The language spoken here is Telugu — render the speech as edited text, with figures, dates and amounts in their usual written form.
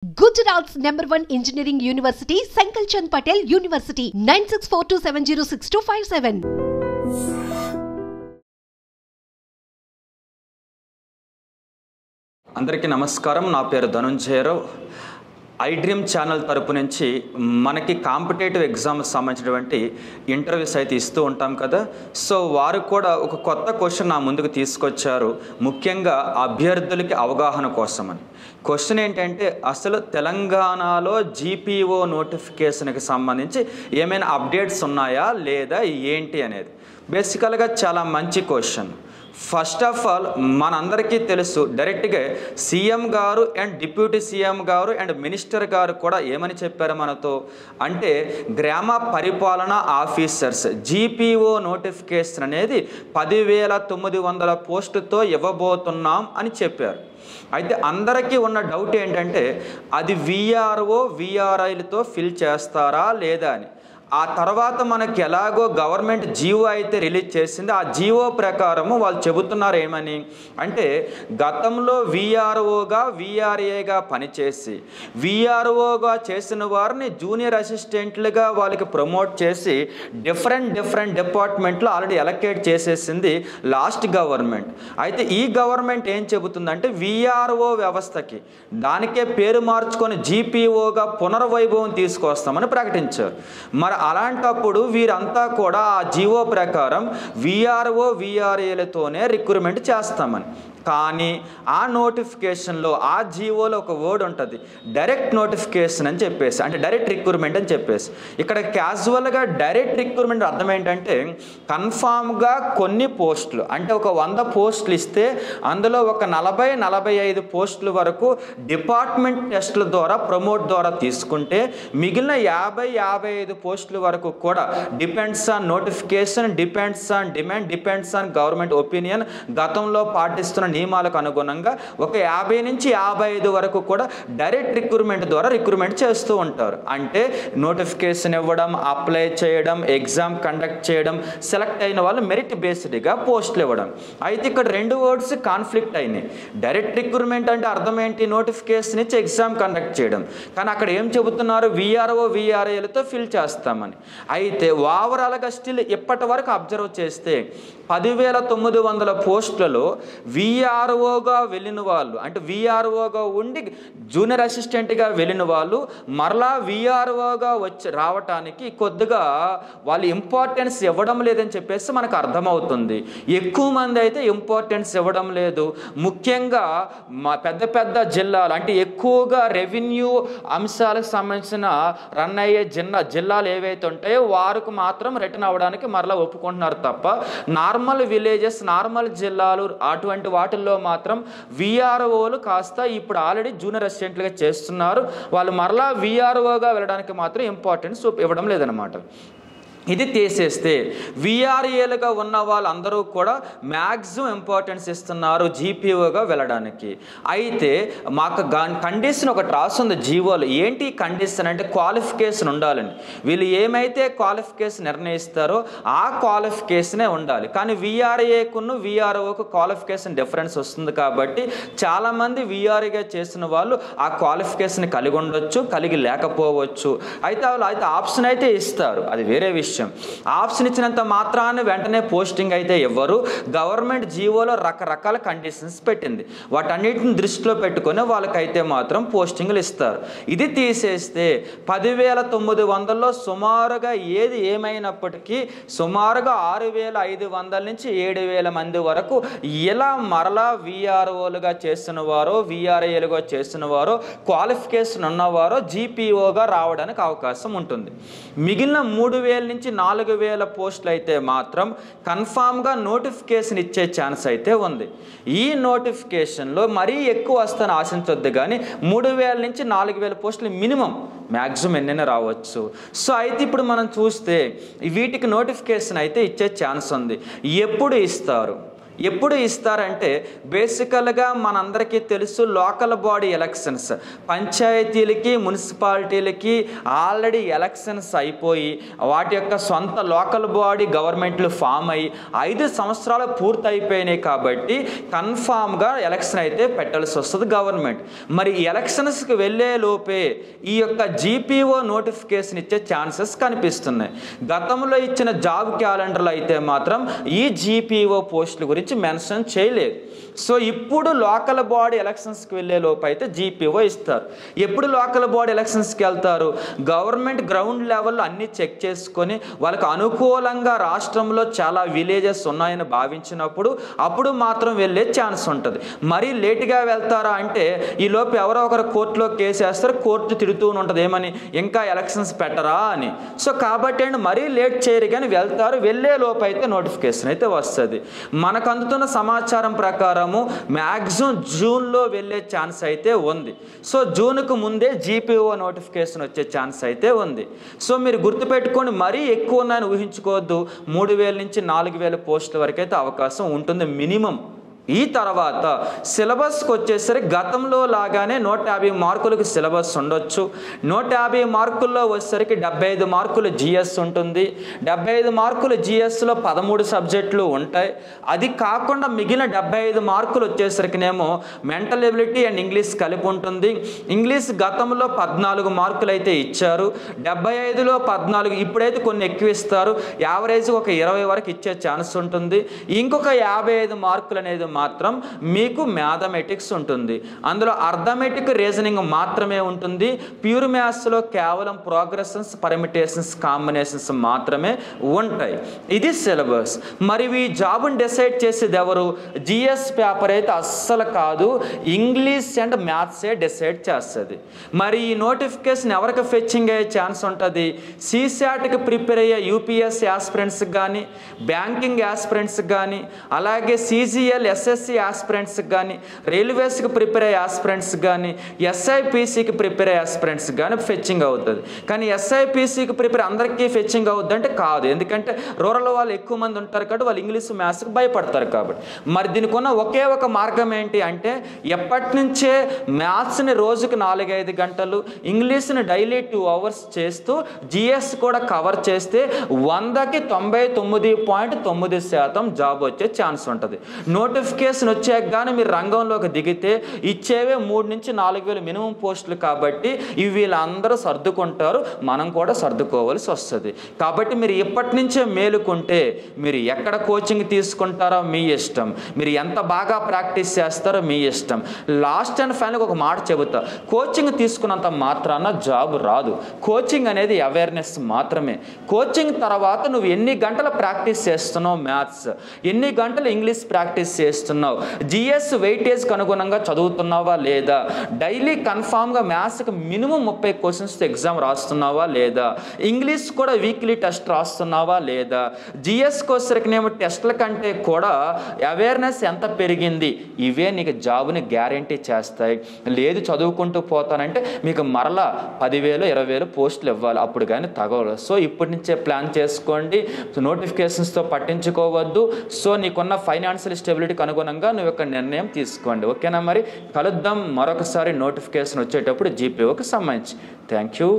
Gujarat's #1 engineering university, Sankalchand Patel University, 9642706257. అందరికీ నమస్కారం. నా పేరు ధనుంజయరావు. ఐ డ్రీమ్ ఛానల్ తరపు నుంచి మనకి కాంపిటేటివ్ ఎగ్జామ్స్ సంబంధించినటువంటి ఇంటర్వ్యూస్ అయితే ఇస్తూ ఉంటాం కదా. సో వారు కూడా ఒక కొత్త క్వశ్చన్ నా ముందుకు తీసుకొచ్చారు, ముఖ్యంగా అభ్యర్థులకి అవగాహన కోసమని. క్వశ్చన్ ఏంటంటే, అసలు తెలంగాణలో జీపీఓ నోటిఫికేషన్కి సంబంధించి ఏమైనా అప్డేట్స్ ఉన్నాయా లేదా ఏంటి అనేది. బేసికల్గా చాలా మంచి క్వశ్చన్. ఫస్ట్ ఆఫ్ ఆల్ మనందరికీ తెలుసు, డైరెక్ట్గా సీఎం గారు అండ్ డిప్యూటీ సీఎం గారు అండ్ మినిస్టర్ గారు కూడా ఏమని చెప్పారు మనతో అంటే, గ్రామ పరిపాలన ఆఫీసర్స్ జీపీఓ నోటిఫికేషన్ అనేది 10,900 పోస్టుతో ఇవ్వబోతున్నాం అని చెప్పారు. అయితే అందరికీ ఉన్న డౌట్ ఏంటంటే, అది విఆర్ఓ విఆర్ఐలతో ఫిల్ చేస్తారా లేదా అని. ఆ తర్వాత మనకి ఎలాగో గవర్నమెంట్ జీవో అయితే రిలీజ్ చేసింది. ఆ జీవో ప్రకారము వాళ్ళు చెబుతున్నారు ఏమని అంటే, గతంలో విఆర్ఓగా విఆర్ఏగా పనిచేసి విఆర్ఓగా చేసిన వారిని జూనియర్ అసిస్టెంట్లుగా వాళ్ళకి ప్రమోట్ చేసి డిఫరెంట్ డిపార్ట్మెంట్లో ఆల్రెడీ ఎలకేట్ చేసేసింది లాస్ట్ గవర్నమెంట్. అయితే ఈ గవర్నమెంట్ ఏం చెబుతుందంటే, విఆర్ఓ వ్యవస్థకి దానికే పేరు మార్చుకొని జీపీఓగా పునర్వైభవం తీసుకొస్తామని ప్రకటించారు. మరి అలాంటప్పుడు వీరంతా కూడా ఆ జీవో ప్రకారం విఆర్ఓ విఆర్ఏలతోనే రిక్రూట్మెంట్ చేస్తామని. కానీ ఆ నోటిఫికేషన్లో ఆ జీవోలో ఒక వర్డ్ ఉంటుంది, డైరెక్ట్ నోటిఫికేషన్ అని చెప్పేసి, అంటే డైరెక్ట్ రిక్రూట్మెంట్ అని చెప్పేసి. ఇక్కడ క్యాజువల్గా డైరెక్ట్ రిక్రూట్మెంట్ అర్థం ఏంటంటే, కన్ఫామ్గా కొన్ని పోస్టులు అంటే ఒక 100 పోస్టులు ఇస్తే అందులో ఒక 40-45 పోస్టుల వరకు డిపార్ట్మెంట్ టెస్టుల ద్వారా ప్రమోట్ ద్వారా తీసుకుంటే, మిగిలిన 50-55 పోస్టుల వరకు కూడా depends on notification, depends on demand, depends on government opinion, గతంలో పాటిస్తున్న నియమాలకు అనుగుణంగా ఒక 50 నుంచి 55 వరకు కూడా డైరెక్ట్ రిక్రూట్మెంట్ ద్వారా రిక్రూట్మెంట్ చేస్తూ ఉంటారు. అంటే నోటిఫికేషన్ ఇవ్వడం, అప్లై చేయడం, ఎగ్జామ్ కండక్ట్ చేయడం, సెలెక్ట్ అయిన వాళ్ళు మెరిట్ బేస్డ్గా పోస్టులు ఇవ్వడం. అయితే ఇక్కడ రెండు వర్డ్స్ కాన్ఫ్లిక్ట్ అయినాయి. డైరెక్ట్ రిక్రూట్మెంట్ అంటే అర్థం ఏంటి, నోటిఫికేషన్ ఇచ్చి ఎగ్జామ్ కండక్ట్ చేయడం. కానీ అక్కడ ఏం చెబుతున్నారు, విఆర్ఓ విఆర్ఏలతో ఫిల్ చేస్తామని. అయితే ఓవరాల్గా స్టిల్ ఇప్పటి వరకు అబ్జర్వ్ చేస్తే 10,900 పోస్టులలో విఆర్ఓగా వెళ్ళిన వాళ్ళు, అంటే విఆర్ఓగా ఉండి జూనియర్ అసిస్టెంట్గా వెళ్ళిన వాళ్ళు మరలా విఆర్ఓగా రావటానికి కొద్దిగా వాళ్ళు ఇంపార్టెన్స్ ఇవ్వడం లేదని చెప్పేసి మనకు అర్థమవుతుంది. ఎక్కువ మంది అయితే ఇంపార్టెన్స్ ఇవ్వడం లేదు. ముఖ్యంగా పెద్ద జిల్లాలు, అంటే ఎక్కువగా రెవెన్యూ అంశాలకు సంబంధించిన రన్ అయ్యే జిల్లాలు ఏవైతే ఉంటాయో వారికి మాత్రం రిటర్న్ అవ్వడానికి మరలా ఒప్పుకుంటున్నారు తప్ప, నార్మల్ విలేజెస్, నార్మల్ జిల్లాలు అటువంటి వాటిల్లో మాత్రం విఆర్ఓలు కాస్త ఇప్పుడు ఆల్రెడీ జూనియర్ అసిస్టెంట్లుగా చేస్తున్నారు. వాళ్ళు మరలా విఆర్ఓగా వెళ్ళడానికి మాత్రం ఇంపార్టెన్స్ ఇవ్వడం లేదనమాట. ఇది తీసేస్తే విఆర్ఏలుగా ఉన్న వాళ్ళందరూ కూడా మ్యాక్సిమం ఇంపార్టెన్స్ ఇస్తున్నారు జీపీఓగా వెళ్ళడానికి. అయితే మాకు కండిషన్ ఒకటి రాస్తుంది జీవోలు. ఏంటి కండిషన్ అంటే, క్వాలిఫికేషన్ ఉండాలని. వీళ్ళు ఏమైతే క్వాలిఫికేషన్ నిర్ణయిస్తారో ఆ క్వాలిఫికేషనే ఉండాలి. కానీ విఆర్ఏకును విఆర్ఓకు క్వాలిఫికేషన్ డిఫరెన్స్ వస్తుంది కాబట్టి చాలామంది విఆర్ఏగా చేసిన వాళ్ళు ఆ క్వాలిఫికేషన్ కలిగి ఉండొచ్చు, కలిగి లేకపోవచ్చు. అయితే వాళ్ళు ఆప్షన్ అయితే ఇస్తారు, అది వేరే విషయం. ఆప్షన్ ఇచ్చినంత మాత్రాన్ని వెంటనే పోస్టింగ్ అయితే ఇవ్వరు. గవర్నమెంట్ జీవోలో రకరకాల కండిషన్స్ పెట్టింది. వాటన్నిటిని దృష్టిలో పెట్టుకొని వాళ్ళకైతే మాత్రం పోస్టింగ్లు ఇస్తారు. ఇది తీసేస్తే 10,900లో సుమారుగా ఏది ఏమైనప్పటికీ సుమారుగా 6,500 నుంచి 7,000 మంది వరకు ఇలా మరలా విఆర్ఓలుగా చేసిన వారో విఆర్ఏలుగా చేసిన వారో క్వాలిఫికేషన్ ఉన్నవారో జీపీఓగా రావడానికి అవకాశం ఉంటుంది. మిగిలిన 3,000 నుంచి 4,000 పోస్టులు అయితే మాత్రం కన్ఫామ్గా నోటిఫికేషన్ ఇచ్చే ఛాన్స్ అయితే ఉంది. ఈ నోటిఫికేషన్లో మరీ ఎక్కువ వస్తాను ఆశించొద్దు, కానీ 3,000 నుంచి 4,000 పోస్టులు మినిమం, మ్యాక్సిమం ఎన్నైనా రావచ్చు. సో అయితే ఇప్పుడు మనం చూస్తే వీటికి నోటిఫికేషన్ అయితే ఇచ్చే ఛాన్స్ ఉంది. ఎప్పుడు ఇస్తారు, ఎప్పుడు ఇస్తారంటే బేసికల్గా మనందరికీ తెలుసు లోకల్ బాడీ ఎలక్షన్స్, పంచాయతీలకి మున్సిపాలిటీలకి ఆల్రెడీ ఎలక్షన్స్ అయిపోయి వాటి యొక్క సొంత లోకల్ బాడీ గవర్నమెంట్లు ఫామ్ అయ్యి 5 సంవత్సరాలు పూర్తి అయిపోయినాయి కాబట్టి కన్ఫామ్గా ఎలక్షన్ అయితే పెట్టాల్సి వస్తుంది గవర్నమెంట్. మరి ఎలక్షన్స్కి వెళ్ళే లోపే ఈ యొక్క జీపీఓ నోటిఫికేషన్ ఇచ్చే ఛాన్సెస్ కనిపిస్తున్నాయి. గతంలో ఇచ్చిన జాబ్ క్యాలెండర్లో అయితే మాత్రం ఈ జీపీఓ పోస్టుల గురించి మెన్షన్ చేయలేదు. సో ఇప్పుడు లోకల్ బాడీ ఎలక్షన్స్కి వెళ్ళే లోపు అయితే జీపీఓ ఇస్తారు. ఎప్పుడు లోకల్ బాడీ ఎలక్షన్స్కి వెళ్తారు? గవర్నమెంట్ గ్రౌండ్ లెవెల్లో అన్నీ చెక్ చేసుకొని వాళ్ళకి అనుకూలంగా రాష్ట్రంలో చాలా విలేజెస్ ఉన్నాయని భావించినప్పుడు అప్పుడు మాత్రం వెళ్ళే ఛాన్స్ ఉంటుంది. మరీ లేటుగా వెళ్తారా అంటే ఈ లోపు ఎవరో ఒకరు కోర్టులో కేసు వేస్తారు, కోర్టు తిడుతూ ఉంటుంది ఏమని, ఇంకా ఎలక్షన్స్ పెట్టరా అని. సో కాబట్టి అండి మరీ లేట్ చేయరు కానీ వెళ్తారు. వెళ్ళే లోపు అయితే నోటిఫికేషన్ అయితే వస్తుంది. మనకు అందుతున్న సమాచారం ప్రకారము మ్యాక్సిమం జూన్లో వెళ్ళే ఛాన్స్ అయితే ఉంది. సో జూన్కు ముందే జీపీఓ నోటిఫికేషన్ వచ్చే ఛాన్స్ అయితే ఉంది. సో మీరు గుర్తుపెట్టుకోండి, మరీ ఎక్కువ ఉన్నాయని ఊహించుకోవద్దు. 3000 నుంచి 4000 పోస్టుల వరకు అయితే అవకాశం ఉంటుంది మినిమం. ఈ తర్వాత సిలబస్కి వచ్చేసరికి గతంలో లాగానే 150 మార్కులకు సిలబస్ ఉండొచ్చు. 150 మార్కుల్లో వచ్చేసరికి 75 మార్కులు జిఎస్ ఉంటుంది. 75 మార్కులు జిఎస్లో 13 సబ్జెక్టులు ఉంటాయి. అది కాకుండా మిగిలిన 75 మార్కులు వచ్చేసరికినేమో మెంటల్ ఎబిలిటీ అండ్ ఇంగ్లీష్ కలిపి ఉంటుంది. ఇంగ్లీష్ గతంలో 14 మార్కులు అయితే ఇచ్చారు. 75లో 14, ఇప్పుడైతే కొన్ని ఎక్కువ ఇస్తారు. యావరేజ్ ఒక 20 వరకు ఇచ్చే ఛాన్స్ ఉంటుంది. ఇంకొక 55 మార్కులు అనేది మాత్రం మీకు మ్యాథమెటిక్స్ ఉంటుంది. అందులో అర్థమెటిక్ రీజనింగ్ మాత్రమే ఉంటుంది. ప్యూర్ మ్యాథ్స్లో కేవలం ప్రోగ్రెషన్స్, పర్మిటేషన్స్, కాంబినేషన్స్ మాత్రమే ఉంటాయి. ఇది సిలబస్. మరి ఈ జాబ్ని డిసైడ్ చేసేది ఎవరు? జిఎస్ పేపర్ అయితే అస్సలు కాదు, ఇంగ్లీష్ అండ్ మ్యాథ్సే డిసైడ్ చేస్తుంది. మరి ఈ నోటిఫికేషన్ ఎవరికి ఫెచ్చింగ్ అయ్యే ఛాన్స్ ఉంటుంది? సిశాట్కి ప్రిపేర్ అయ్యే యూపీఎస్ యాస్పిరెంట్స్కి కానీ, బ్యాంకింగ్ యాస్పిరెంట్స్కి కానీ, అలాగే సిజిఎల్ ఎస్ఎస్సి యాస్పిరెంట్స్కి కానీ, రైల్వేస్కి ప్రిపేర్ అయ్యే యాస్పిరెంట్స్కి కానీ, ఎస్ఐపిసికి ప్రిపేర్ అయ్యే యాస్పిరెంట్స్కి కానీ ఫెచ్చింగ్ అవుతుంది. కానీ ఎస్ఐపిసికి ప్రిపేర్ అందరికీ ఫెచ్చింగ్ అవుద్ది అంటే కాదు. ఎందుకంటే రూరల్ వాళ్ళు ఎక్కువ మంది ఉంటారు కాబట్టి వాళ్ళు ఇంగ్లీష్ మ్యాథ్స్కి భయపడతారు కాబట్టి. మరి దీనికి ఉన్న ఒకే ఒక మార్గం ఏంటి అంటే ఎప్పటి నుంచే మ్యాథ్స్ని రోజుకి 4-5 గంటలు, ఇంగ్లీష్ని డైలీ 2 అవర్స్ చేస్తూ జిఎస్ కూడా కవర్ చేస్తే 100కి 99.9% జాబ్ వచ్చే ఛాన్స్ ఉంటుంది. నోటిఫికేషన్ వచ్చాక కానీ మీరు రంగంలోకి దిగితే ఇచ్చేవే 3 నుంచి 4,000 మినిమం పోస్టులు కాబట్టి ఇవి వీళ్ళందరూ సర్దుకుంటారు, మనం కూడా సర్దుకోవాల్సి వస్తుంది. కాబట్టి మీరు ఇప్పటి నుంచే మేలుకుంటే మీరు ఎక్కడ కోచింగ్ తీసుకుంటారో మీ ఇష్టం, మీరు ఎంత బాగా ప్రాక్టీస్ చేస్తారో మీ ఇష్టం. లాస్ట్ అండ్ ఫైనల్గా ఒక మాట చెబుతా, కోచింగ్ తీసుకున్నంత మాత్రాన జాబ్ రాదు. కోచింగ్ అనేది అవేర్నెస్ మాత్రమే. కోచింగ్ తర్వాత నువ్వు ఎన్ని గంటలు ప్రాక్టీస్ చేస్తున్నావు మ్యాథ్స్, ఎన్ని గంటలు ఇంగ్లీష్ ప్రాక్టీస్ చేస్తున్నావు, జిఎస్ వెయిటేజ్కి అనుగుణంగా చదువుతున్నావా లేదా, డైలీ కన్ఫామ్గా మ్యాథ్స్కి మినిమం 30 క్వశ్చన్స్ ఎగ్జామ్ రాస్తున్నావా లేదా, ఇంగ్లీష్ కూడా వీక్లీ టెస్ట్ రాస్తున్నావా లేదా, జిఎస్కి వచ్చేసరికినేమో టెస్ట్ల కంటే కూడా అవేర్నెస్ ఎంత పెరిగింది, ఇవే నీకు జాబ్ని గ్యారంటీ చేస్తాయి. లేదు చదువుకుంటూ పోతానంటే మీకు మరలా 10,000 20,000 పోస్టులు ఇవ్వాలి, అప్పుడు కానీ తగవదు. సో ఇప్పటి నుంచే ప్లాన్ చేసుకోండి, నోటిఫికేషన్స్తో పట్టించుకోవద్దు. సో నీకున్న ఫైనాన్షియల్ స్టెబిలిటీకి అనుగుణంగా నువ్వు ఒక నిర్ణయం తీసుకోండి. ఓకేనా? మరి కలుద్దాం మరొకసారి నోటిఫికేషన్ వచ్చేటప్పుడు జీపీఓకి సంబంధించి. Thank you.